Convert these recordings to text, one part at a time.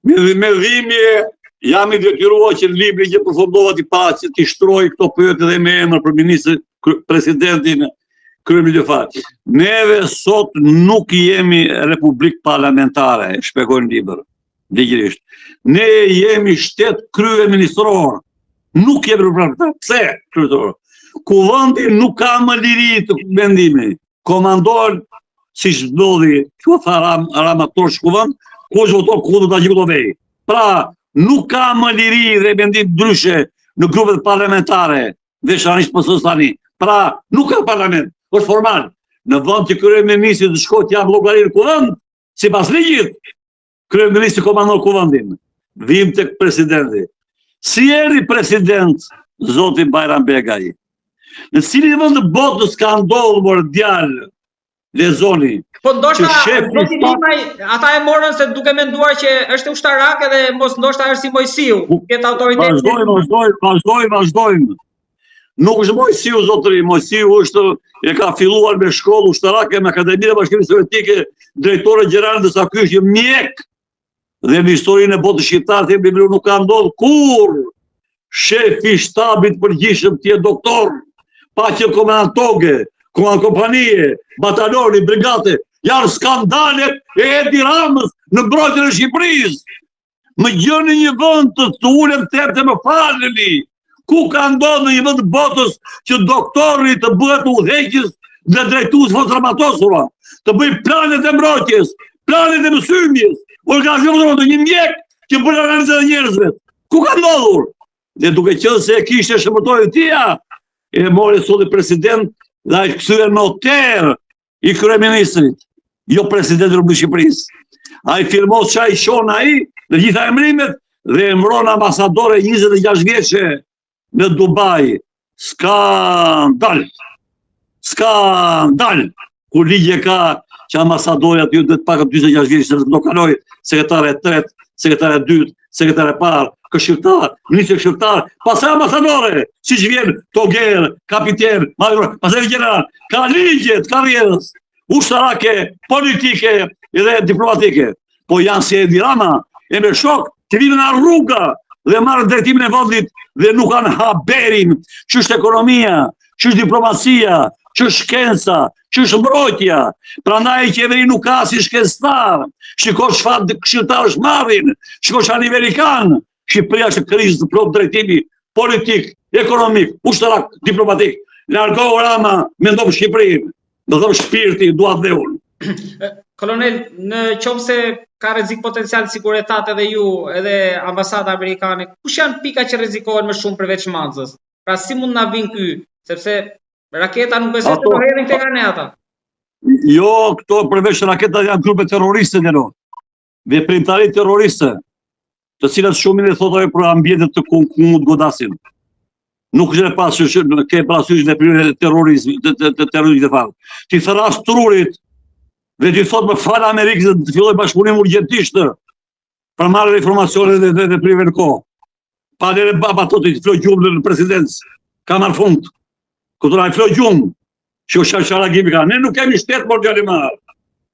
Me dhimbje jam i detyruar që në librin që përfundova t'i shtroj këto pyetje dhe me emër për ministrin, presidentin, kryeministrin. Neve sot nuk jemi republik parlamentare, shpjegoj në libër, ligjërisht. Ne jemi shtet kryeministror. Nuk jemi parlamentar. Pse kryeministror? Kuvendi nuk ka më liri të vendimi. Komandon siç ndodhi, çu Ramator shkuvend, kush voton ku do ta gjykojë. Pra, nuk ka më liri dhe mendim ndryshe në grupet parlamentare, veçanërisht PS tani. Pra, nuk ka parlament, është formal. Në vend që kryeministri të shkojë jam llogarinë kuvend, sipas ligjit, kryeministri komandon kuvendin. Vim tek presidenti. Si erdhi president zoti Bajram Begaj? Në cilin vend të botës ka ndodhur djalë lezoni. Po ndoshta ata e morën se duke menduar që është ushtarak edhe mos ndoshta është si Mojsiu, këtë autoritet. Vazhdojmë. Nuk është Mojsiu zotëri, Mojsiu e ka filluar me shkollë ushtarake me Akademinë e Bashkimit Sovjetik, drejtore gjenerale ndërsa ky është mjek. Dhe në historinë e botës shqiptare themi nuk ka ndodhur kur shefi shtabit përgjithshëm të jetë doktor, pa që komandant toge, komandant kompanie, bataloni, brigate, janë skandalet e Edi Ramës në mbrojtjen e Shqipërisë. Më gjeni një vend të ulem tepte më falni. Ku ka ndodhur në një vend të botës që doktori të bëhet udhëheqës dhe drejtues fotogramatosura, të bëj planet e mbrojtjes, planet e mësymjes, organizon një mjek që bën analizë e njerëzve. Ku ka ndodhur? Dhe duke qenë se kishte shpëtojë tia, e mori sot i president dhe ai kthye noter i kryeministrit, jo presidenti i Republikës Shqipërisë. Ai firmos çai shon ai në gjitha emrimet dhe emron ambasadore 26 vjeçe në Dubai. Skandal. Ku ligje ka që ambasadori aty duhet pak 26 vjeç se do kaloj sekretare 3, sekretare 2, sekretare parë, këshilltar, ministri këshilltar, pastaj ambasadore, siç vjen toger, kapiten, pastaj general, ka ligjet karrierës, ushtarake, politike dhe diplomatike. Po janë si Edi Rama, e me shok të vinë në rruga dhe marrë drejtimin e vendit dhe nuk kanë haberin që është ekonomia, që është diplomacia, që është shkenca, që është mbrojtja. Prandaj qeveri nuk ka si shkencëtar. Shiko çfarë këshilltar është marrin, shiko çfarë amerikan. Shqipëria është krizë të plot drejtimi politik, ekonomik, ushtarak, diplomatik. Largohu Rama, mendo për Shqipërinë, do të shpirti dua dhe unë. Kolonel, në qoftë se ka rrezik potencial siguretat edhe ju, edhe ambasada amerikane, kush janë pikat që rrezikohen më shumë përveç Manzës? Pra si mund na vinë ky, sepse raketa nuk besoj se do hedhin tek ne ata. Jo, këto përveç raketa janë grupe terroriste ndero. Veprimtari terroriste, të cilat shumin e thotë për ambientet të ku mund godasin. Nuk është ke parasysh veprimet e terrorizmit, të terrorizmit fare. Ti therras trurit dhe ti thot më fal Amerikës të filloj bashkëpunim urgjentisht për marrë informacione dhe veprime në kohë. Pa dhe baba thotë të floj gjumë në presidencë, ka marrë fund. Këtura e floj gjumë, që është shara gimika. Ne nuk kemi shtet morgalimar.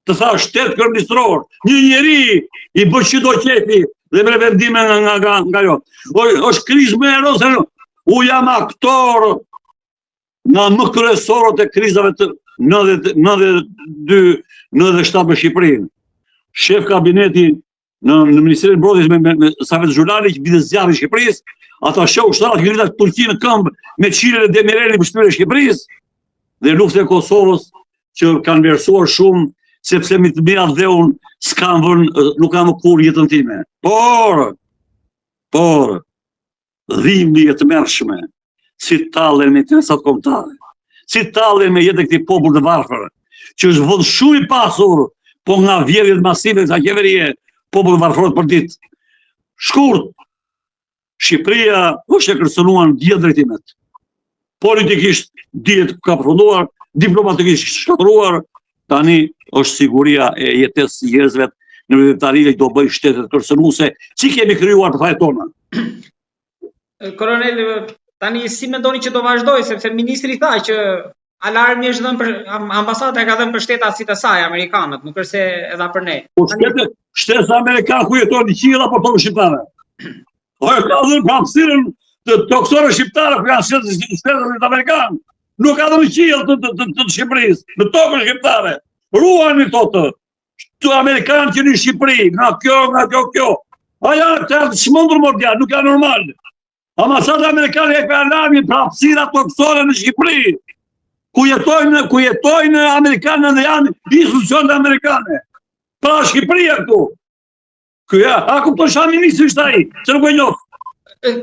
Të tha shtet kryeministror, një njeri i bë që do qefi dhe me vendime nga jo. Është krizë më e rëndë, u jam aktor nga më kryesorët e krizave të 92-97 në Shqipërinë. Shef kabineti në Ministrinë e Mbrojtjes me Safet Xhulali që bide zjarri i Shqipërisë, ata shoh ushtarak që ngritat Turqi në këmbë me Çilën e Demirelin për shpyrjen e Shqipërisë dhe luftën e Kosovës që kanë vlerësuar shumë sepse mi të mira dhe unë s'kam vënë, nuk kam kur jetën time. Por dhimbje e të mërshme, si tallen me interesat kombëtare, si tallen me jetën e këtij popull të varfër, që është vend shumë i pasur, po nga vjedhjet masive të qeverie, popull varfërot për ditë. Shkurt, Shqipëria është e kërcënuar në gjithë drejtimet. Politikisht dihet ka përfunduar, diplomatikisht shkatruar, tani është siguria e jetës së njerëzve në veprimtarive do bëj shtetet kërcënuese, si kemi krijuar të fajt tona. Kolonel, tani si mendoni që do vazhdoj, sepse ministri tha që alarmi është dhënë për ambasada e ka dhënë për shtetasit e saj amerikanët, nuk është se edhe për ne. Po shteti amerikan ku jeton në qiell apo tonë shqiptare? Po e ka dhënë hapësirën të tokësore shqiptare ku janë shtetet amerikanë. Nuk ka dhënë qiell të Shqipërisë, në tokën shqiptare. Ruani totë. Të amerikanë që në Shqipëri, nga kjo. A janë të shmëndur mondial, nuk janë normal. Ambasada amerikane e ka alarmin për hapësira tokësore në Shqipëri. Ku jetojnë amerikanë dhe janë institucionet amerikane. Pra Shqipëria këtu. A kupton çfarë ministri është ai? Se nuk e njoh.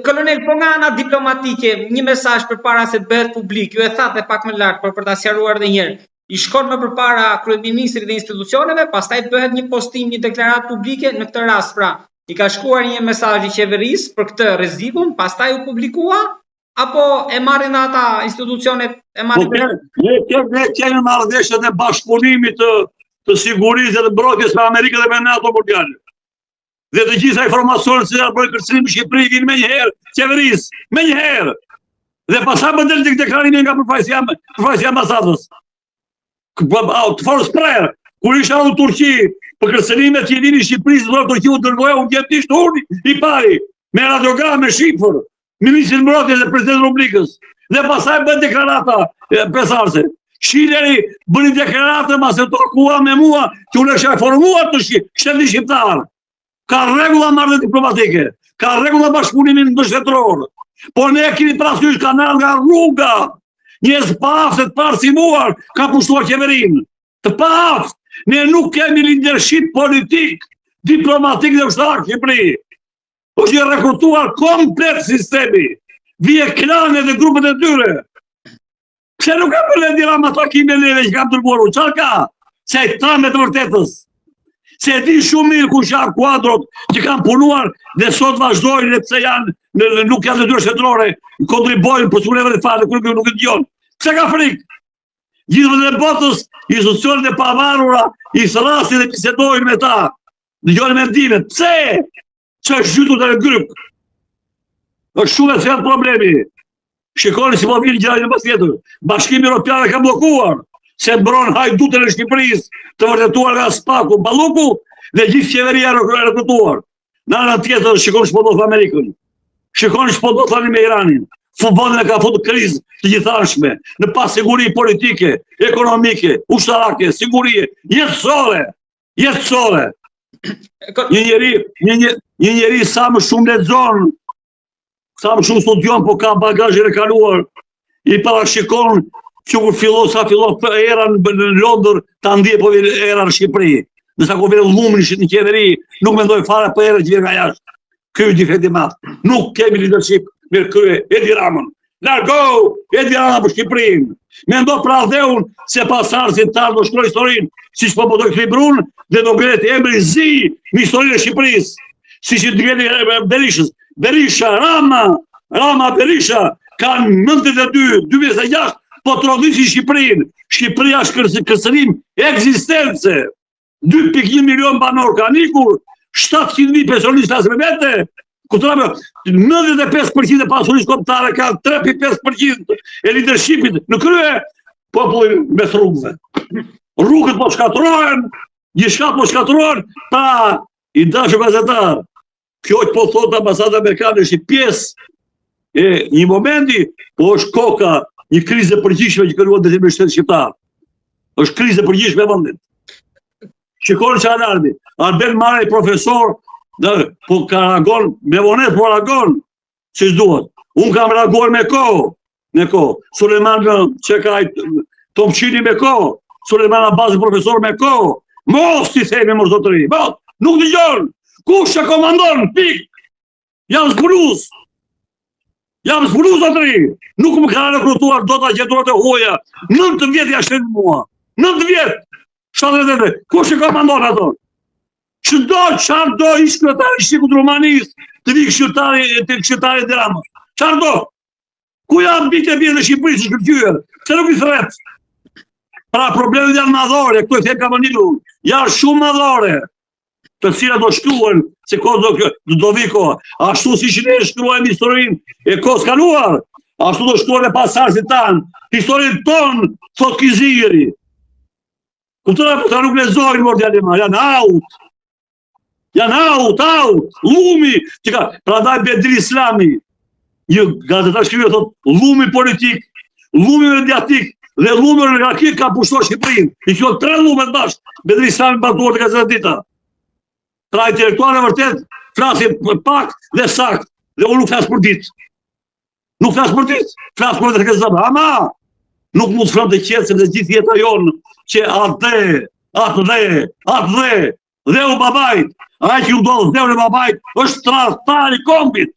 Kolonel, po nga ana diplomatike, një mesazh përpara se të bëhet publik. Ju e thatë pak më lart, por për ta sqaruar edhe një herë. I shkon më përpara kryeministrit dhe institucioneve, pastaj bëhet një postim, një deklaratë publike në këtë rast, pra i ka shkuar një mesazh i qeverisë për këtë rrezikun, pastaj u publikua apo e marrin ata institucionet e marrin. Ne kemi marrëdhëniet e bashkëpunimit të sigurisë dhe të mbrojtjes me Amerikën dhe me NATO mondiale. Dhe të gjitha informacionet që janë bërë kërcënim në Shqipëri vinë me njëherë qeverisë, me njëherë. Dhe pastaj më del deklarimi nga përfaqësia e ambasadës. Të forës prerë, kur isha në Turqi, për kërcënimet që i vini Shqipërisë, dhe Turqi u dërgoja unë gjetisht unë i pari, me radiogram, me shifër, ministrin mbrojtjes dhe president Republikës. Dhe pastaj bën deklarata pesarse. Shileri bëni deklarata mas e torkua me mua, që unë isha formuar të shtetin shqiptar. Ka rregulla marrëdhënie diplomatike, ka rregulla bashkëpunimi ndërshtetëror. Por ne kemi parasysh kanal nga rruga. Njerëz paftë të parsimuar ka pushtuar qeverinë. Të paftë, ne nuk kemi leadership politik, diplomatik dhe ushtarak në Shqipëri. Është i rekrutuar komplet sistemi, vije klanet dhe grupet e tyre. Pse nuk ka për Edi Rama takime neve që kam dërguar unë? Çfarë ka? Se e tramë të vërtetës. Se e di shumë mirë ku janë kuadrot që kanë punuar dhe sot vazhdojnë dhe pse janë nuk janë detyrë shtetërore, kontribojnë për suleve dhe fare, nuk e dëgjon. Pse ka frikë? Gjithë dhe botës, institucionet e pavarura, i thrasin dhe bisedojnë me ta, dëgjojnë mendimet. Pse? Që është gjytur të gryp? Është shumë e thellë problemi. Shikoni si po vinë gjëra një pas tjetër. Bashkimi Evropian e ka bllokuar. Se mbron hajdutën e Shqipërisë të vërtetuar nga Spaku, Balluku dhe gjithë qeveria rekrutuar. Në anën tjetër shikoni ç'po ndodh në Amerikën. Shikoni ç'po ndodh tani me Iranin. Futbolli ka futur krizë të gjithashme në pasiguri politike, ekonomike, ushtarake, sigurie, jetësore. Një njeri sa më shumë lexon, sa më shumë studion, po ka bagazhin e kaluar, i parashikon që kur fillon era në Londër, ta ndje po vjen era në Shqipëri. Nësa ku vjen llumi në qeveri, nuk mendoj fare për era që vjen nga jashtë. Ky është defekti i madh. Nuk kemi leadership me krye Edi Ramën. Largo Edi Rama për Shqipërinë. Mendo pra dhe unë se pasardhësit tanë do shkruaj historinë, siç po bëjë Kribrun dhe do ngret emri zi në historinë e Shqipërisë. Siç i ngret Berishës. Berisha, Rama Berisha kanë 92, 2006 po trodhisin Shqipërinë. Shqipëria është kërcënim ekzistence. 2.1 milion banor kanë ikur, 700.000 pensionistë as me vete. Kuptoni, 95% e pasurisë kombëtare ka 3.5% e leadershipit në krye popullin me rrugëve. Rrugët po shkatërrohen, gjithçka po shkatërrohen, pa i dashur gazetar. Kjo që po thot ambasada amerikane është pjesë e një momenti, po është koka një krizë e përgjithshme që krijuar detyrim me shtetin shqiptar. Është krizë e përgjithshme e vendit. Shikoni çfarë alarmi. Arben Maraj profesor, po ka reagon me vonet, po reagon siç duhet. Unë kam reaguar me kohë. Suleman Çekaj Tomçini me kohë. Suleman Abazi profesor me kohë. Mos ti themi mos zotëri. Nuk dëgjon. Kush e komandon? Pik. Jam zbuluz zotëri. Nuk më ka rekrutuar do ta gjeturat e huaja. 9 vjet ja shën mua. 9 vjet. Kush e komandon ato? Çfarë do ish kryetari i Shqiput Rumanisë të vi këshilltari Drama? Çfarë do? Ku janë bitë në Shqipëri që shkëlqyer? Se nuk i thret. Pra problemet janë madhore, këtu e them Kamanilu. Janë shumë madhore. Të cilat do shkruhen se kohë do vi koha. Ashtu siç ne shkruajmë historinë e kohës kaluar, Ashtu do shkruan e pasardhësit tanë, historinë tonë, thot Kiziri. Kuptona, po ta nuk lexojnë mor djalë ma, janë out. Janë out, lumi, që ka, prandaj Bedri Islami, një gazetar shkruaj thot, lumi politik, lumi mediatik dhe lumi oligarkik ka pushtuar Shqipërinë. I kjo 3 lume të bashkë, Bedri Islami batuar të gazetat dita. Pra intelektuale vërtet, flasin pak dhe sakt, dhe unë nuk flas për ditë. Nuk flas për ditë, flas për vetë gazetat. Ama nuk mund të flam të qetë sepse gjithë jeta jonë që atë dhe u babajt, ai që u do dhe u babajt është tradhtar i kombit.